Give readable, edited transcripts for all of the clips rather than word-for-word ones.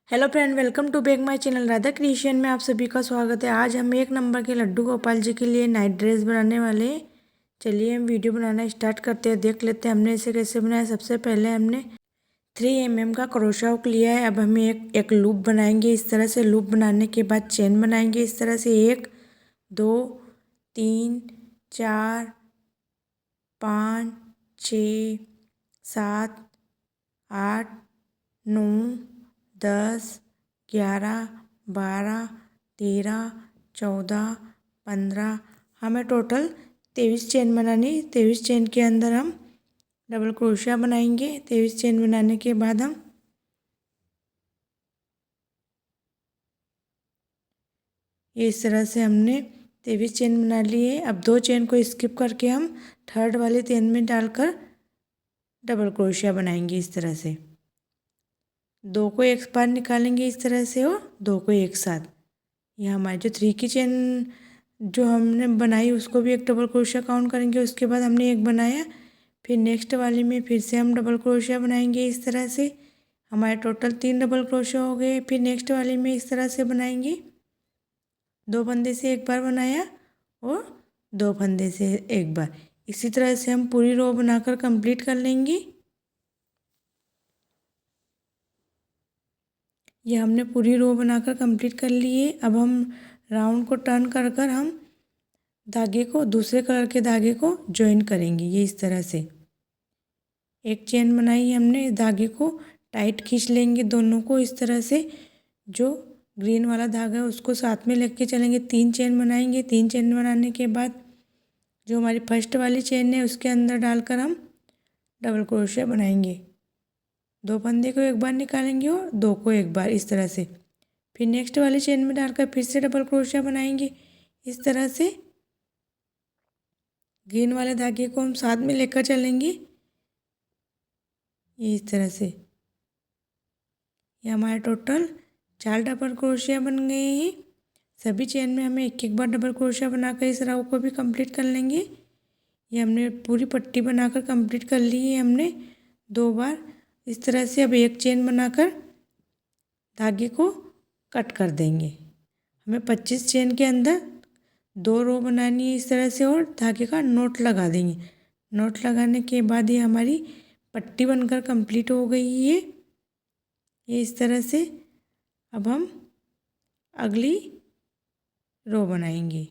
Hello friend, welcome to back my channel Radha creation में आप सभी का स्वागत है। आज हम 1 नंबर के लड्डू गोपाल जी के लिए नाइट ड्रेस बनाने वाले हैं। चलिए हम वीडियो बनाना स्टार्ट करते हैं। देख लेते हैं हमने इसे कैसे बनाया। सबसे पहले हमने 3 mm का क्रोशा हुक लिया है। अब हमें एक लूप बनाएंगे। इस तरह से लूप बनाने के बाद चेन बनाएंगे। इस तरह से 1 2 3 4 5 6 7 8 9 10 11 12 13 14 15 हमें टोटल 23 चेन बनानी। 23 चेन के अंदर हम डबल क्रोशिया बनाएंगे। 23 चेन बनाने के बाद हम ये इस तरह से हमने 23 चेन बना लिए। अब 2 चेन को स्किप करके हम थर्ड वाले चेन में डालकर डबल क्रोशिया बनाएंगे। इस तरह से 2 को एक बार निकालेंगे इस तरह से और 2 को एक साथ। यह हमारी जो 3 की चेन जो हमने बनाई उसको भी एक डबल क्रोशिया काउंट करेंगे। उसके बाद हमने एक बनाया, फिर नेक्स्ट वाले में फिर से हम डबल क्रोशिया बनाएंगे। इस तरह से हमारे टोटल 3 डबल क्रोशिया हो गए। फिर नेक्स्ट वाले में इस तरह से बनाएंगे। 2 फंदे से एक बार बनाया और 2 फंदे से एक बार। इसी तरह से हम पूरी रो बनाकर कंप्लीट कर लेंगे। ये हमने पूरी रो बनाकर कंप्लीट कर ली है। अब हम राउंड को टर्न कर कर हम धागे को दूसरे कलर के धागे को ज्वाइन करेंगे। ये इस तरह से एक चेन बनाई हमने। धागे को टाइट खींच लेंगे दोनों को इस तरह से। जो ग्रीन वाला धागा है उसको साथ में लेके चलेंगे। 3 चेन बनाएंगे। 3 चेन बनाने के बाद जो हमारी फर्स्ट वाली चेन है उसके अंदर डालकर हम डबल क्रोशिया बनाएंगे। 2 फंदे को एक बार निकालेंगे और 2 को एक बार इस तरह से। फिर नेक्स्ट वाली चेन में डालकर फिर से डबल क्रोशिया बनाएंगे। इस तरह से ग्रीन वाले धागे को हम साथ में लेकर चलेंगे। ये इस तरह से ये हमारे टोटल 4 डबल क्रोशिया बन गए हैं। सभी चेन में हमें एक एक बार डबल क्रोशिया बनाकर इस राउ को भी कंप्लीट कर लेंगे। ये हमने पूरी पट्टी बनाकर कंप्लीट कर ली है हमने 2 बार इस तरह से। अब एक चेन बनाकर धागे को कट कर देंगे। हमें 25 चेन के अंदर 2 रो बनानी है इस तरह से और धागे का नोट लगा देंगे। नोट लगाने के बाद ये हमारी पट्टी बनकर कंप्लीट हो गई है। ये इस तरह से अब हम अगली रो बनाएंगे।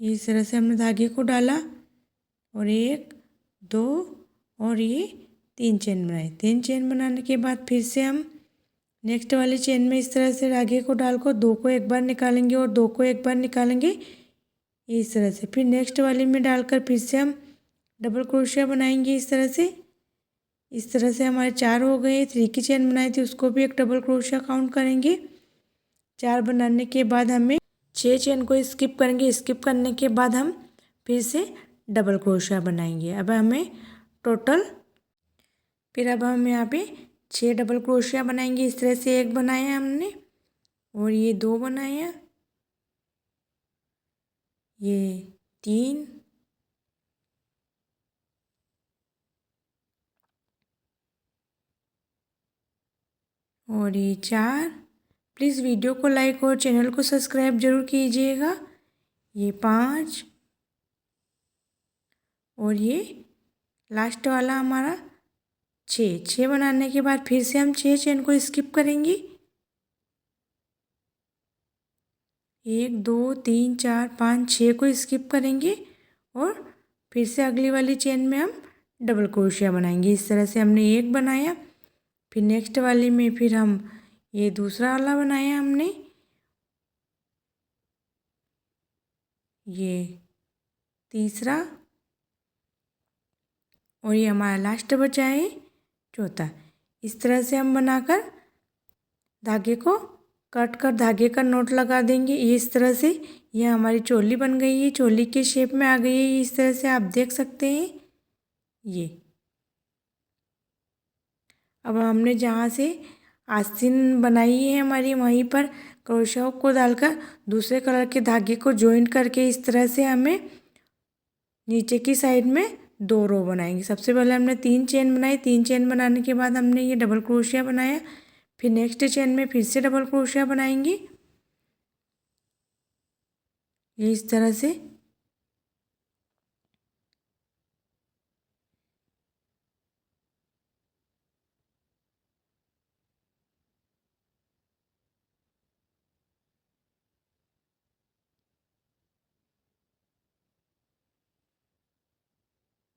ये इस तरह से हमने धागे को डाला और 1 2 और ये 3 चेन बनाए। 3 चेन बनाने के बाद फिर से हम नेक्स्ट वाली चेन में इस तरह से धागे को डालकर 2 को एक बार निकालेंगे और 2 को एक बार निकालेंगे। इस तरह से फिर नेक्स्ट वाली में डालकर फिर से हम डबल क्रोशिया बनाएंगे इस तरह से। इस तरह से हमारे 4 हो गए। 3 की चेन बनाई थी उसको भी एक डबल क्रोशिया काउंट करेंगे। 4 बनाने के बाद हमें 6 चेन को स्किप करेंगे। स्किप करने के बाद हम फिर से डबल क्रोशिया बनाएंगे। अब हमें टोटल अब हम यहाँ पे 6 डबल क्रोशिया बनाएंगे। इस तरह से एक बनाया हमने और ये 2 बनाया, ये 3 और ये 4। प्लीज़ वीडियो को लाइक और चैनल को सब्सक्राइब जरूर कीजिएगा। ये 5 और ये लास्ट वाला हमारा 6 बनाने के बाद फिर से हम 6 चेन को स्किप करेंगे। 1 2 3 4 5 6 को स्किप करेंगे और फिर से अगली वाली चेन में हम डबल क्रोशिया बनाएंगे। इस तरह से हमने एक बनाया, फिर नेक्स्ट वाली में फिर हम ये दूसरा वाला बनाया हमने, ये तीसरा और ये हमारा लास्ट बचा है चौथा। इस तरह से हम बनाकर धागे को कट कर धागे का नोट लगा देंगे। ये इस तरह से ये हमारी चोली बन गई है। चोली के शेप में आ गई है। इस तरह से आप देख सकते हैं। ये अब हमने जहाँ से आस्तीन बनाई है हमारी वहीं पर क्रोशिया को डालकर दूसरे कलर के धागे को जॉइंट करके इस तरह से हमें नीचे की साइड में दो रो बनाएंगे। सबसे पहले हमने 3 चेन बनाई, 3 चेन बनाने के बाद हमने ये डबल क्रोशिया बनाया। फिर नेक्स्ट चेन में फिर से डबल क्रोशिया बनाएंगे, ये इस तरह से।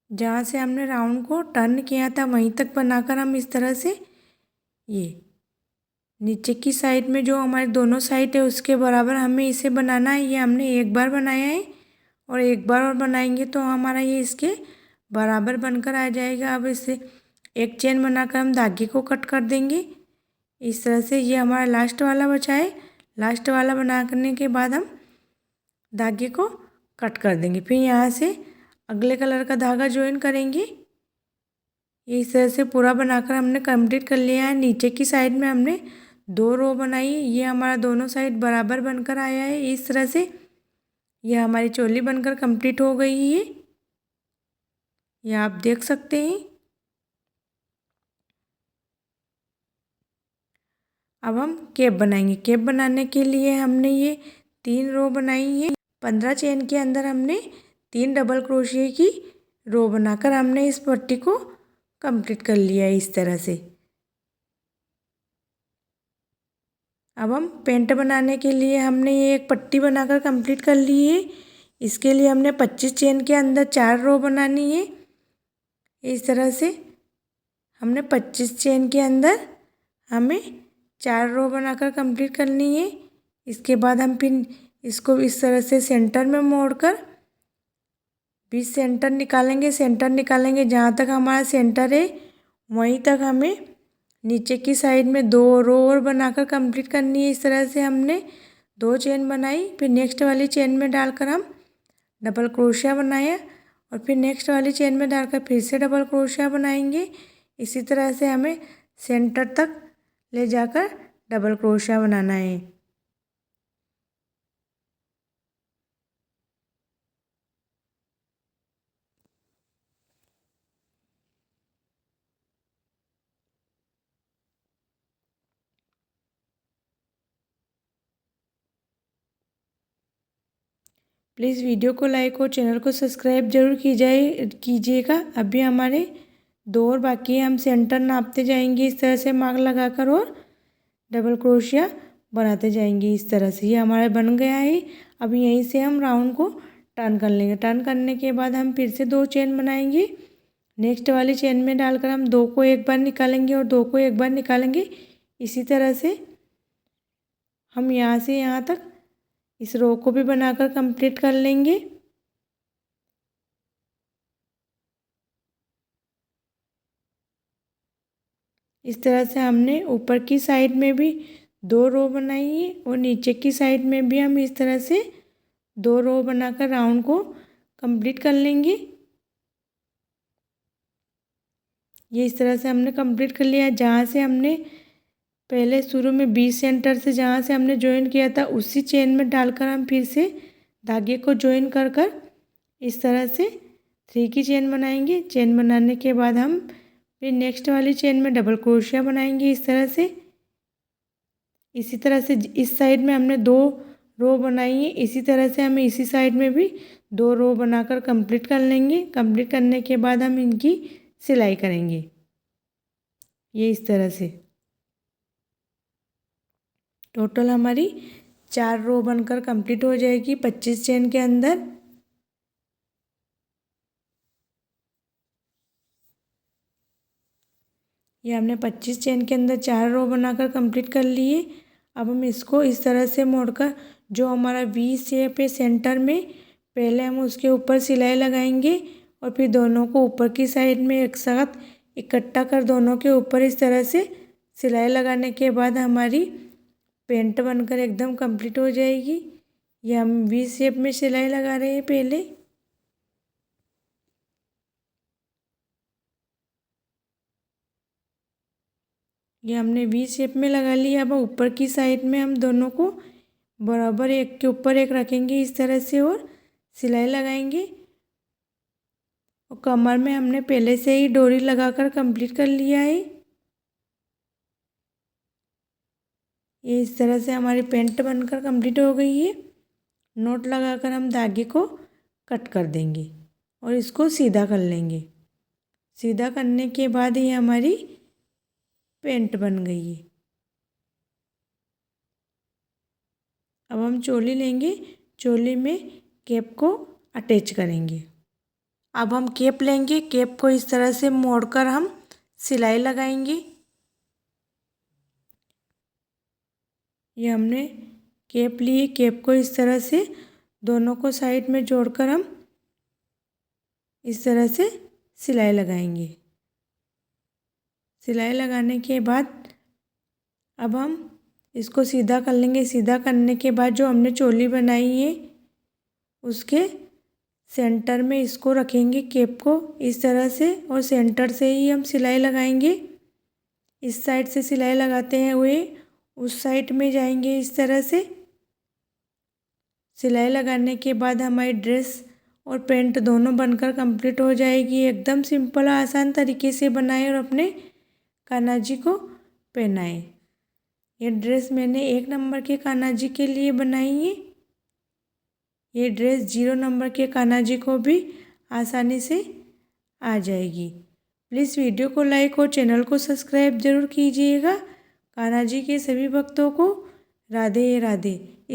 जहाँ से हमने राउंड को टर्न किया था वहीं तक बनाकर हम इस तरह से ये नीचे की साइड में जो हमारे दोनों साइड है उसके बराबर हमें इसे बनाना है। ये हमने एक बार बनाया है और एक बार और बनाएंगे तो हमारा ये इसके बराबर बनकर आ जाएगा। अब इसे एक चेन बनाकर हम धागे को कट कर देंगे इस तरह से। ये हमारा लास्ट वाला बचा है। लास्ट वाला बना करने के बाद हम धागे को कट कर देंगे। फिर यहाँ से अगले कलर का धागा ज्वाइन करेंगे। ये इस तरह से पूरा बनाकर हमने कंप्लीट कर लिया है। नीचे की साइड में हमने 2 रो बनाई, ये हमारा दोनों साइड बराबर बनकर आया है इस तरह से। ये हमारी चोली बनकर कंप्लीट हो गई है, ये आप देख सकते हैं। अब हम कैप बनाएंगे। कैप बनाने के लिए हमने ये 3 रो बनाई है। 15 चेन के अंदर हमने 3 डबल क्रोशिया की रो बनाकर हमने इस पट्टी को कंप्लीट कर लिया है इस तरह से। अब हम पेंट बनाने के लिए हमने ये एक पट्टी बनाकर कंप्लीट कर ली है। इसके लिए हमने 25 चेन के अंदर 4 रो बनानी है इस तरह से। हमने 25 चेन के अंदर हमें 4 रो बनाकर कंप्लीट करनी है। इसके बाद हम फिर इसको इस तरह से सेंटर में मोड़कर बीच सेंटर निकालेंगे। सेंटर निकालेंगे जहाँ तक हमारा सेंटर है वहीं तक हमें नीचे की साइड में 2 रो और बनाकर कंप्लीट करनी है। इस तरह से हमने 2 चेन बनाई, फिर नेक्स्ट वाली चेन में डालकर हम डबल क्रोशिया बनाया और फिर नेक्स्ट वाली चेन में डालकर फिर से डबल क्रोशिया बनाएंगे। इसी तरह से हमें सेंटर तक ले जाकर डबल क्रोशिया बनाना है। प्लीज़ वीडियो को लाइक और चैनल को सब्सक्राइब जरूर कीजिएगा। अभी हमारे 2 और बाकी है। हम सेंटर नापते जाएंगे इस तरह से मार्क लगाकर और डबल क्रोशिया बनाते जाएंगे इस तरह से। ये हमारा बन गया है। अब यहीं से हम राउंड को टर्न कर लेंगे। टर्न करने के बाद हम फिर से 2 चेन बनाएंगे। नेक्स्ट वाली चेन में डालकर हम 2 को एक बार निकालेंगे और 2 को एक बार निकालेंगे। इसी तरह से हम यहाँ से यहाँ तक इस रो को भी बनाकर कंप्लीट कर लेंगे। इस तरह से हमने ऊपर की साइड में भी 2 रो बनाई है और नीचे की साइड में भी हम इस तरह से 2 रो बनाकर राउंड को कंप्लीट कर लेंगे। ये इस तरह से हमने कंप्लीट कर लिया। जहाँ से हमने पहले शुरू में 20 सेंटर से जहाँ से हमने ज्वाइन किया था उसी चेन में डालकर हम फिर से धागे को ज्वाइन कर कर इस तरह से 3 की चेन बनाएंगे। चेन बनाने के बाद हम फिर नेक्स्ट वाली चेन में डबल क्रोशिया बनाएंगे इस तरह से। इसी तरह से इस साइड में हमने 2 रो बनाई है, इसी तरह से हमें इसी साइड में भी 2 रो बनाकर कंप्लीट कर लेंगे। कंप्लीट करने के बाद हम इनकी सिलाई करेंगे ये इस तरह से। टोटल हमारी 4 रो बनकर कंप्लीट हो जाएगी 25 चेन के अंदर। ये हमने 25 चेन के अंदर 4 रो बनाकर कंप्लीट कर लिए। अब हम इसको इस तरह से मोड़कर जो हमारा वी शेप है सेंटर में, पहले हम उसके ऊपर सिलाई लगाएंगे और फिर दोनों को ऊपर की साइड में एक साथ इकट्ठा कर दोनों के ऊपर इस तरह से सिलाई लगाने के बाद हमारी पेंट बनकर एकदम कंप्लीट हो जाएगी। ये हम वी शेप में सिलाई लगा रहे हैं पहले। ये हमने वी शेप में लगा लिया। अब ऊपर की साइड में हम दोनों को बराबर एक के ऊपर एक रखेंगे इस तरह से और सिलाई लगाएंगे और कमर में हमने पहले से ही डोरी लगाकर कंप्लीट कर लिया है। ये इस तरह से हमारी पैंट बनकर कंप्लीट हो गई है। नोट लगाकर हम धागे को कट कर देंगे और इसको सीधा कर लेंगे। सीधा करने के बाद ये हमारी पैंट बन गई है। अब हम चोली लेंगे, चोली में कैप को अटैच करेंगे। अब हम कैप लेंगे, कैप को इस तरह से मोड़कर हम सिलाई लगाएंगे। ये हमने कैप ली, कैप को इस तरह से दोनों को साइड में जोड़कर हम इस तरह से सिलाई लगाएंगे। सिलाई लगाने के बाद अब हम इसको सीधा कर लेंगे। सीधा करने के बाद जो हमने चोली बनाई है उसके सेंटर में इसको रखेंगे, कैप को इस तरह से, और सेंटर से ही हम सिलाई लगाएंगे। इस साइड से सिलाई लगाते हैं हुए उस साइड में जाएंगे। इस तरह से सिलाई लगाने के बाद हमारी ड्रेस और पैंट दोनों बनकर कंप्लीट हो जाएगी। एकदम सिंपल और आसान तरीके से बनाएं और अपने कान्हा जी को पहनाएं। ये ड्रेस मैंने 1 नंबर के कान्हा जी के लिए बनाई है। ये ड्रेस 0 नंबर के कान्हा जी को भी आसानी से आ जाएगी। प्लीज़ वीडियो को लाइक और चैनल को सब्सक्राइब जरूर कीजिएगा। कान्हा जी के सभी भक्तों को राधे राधे।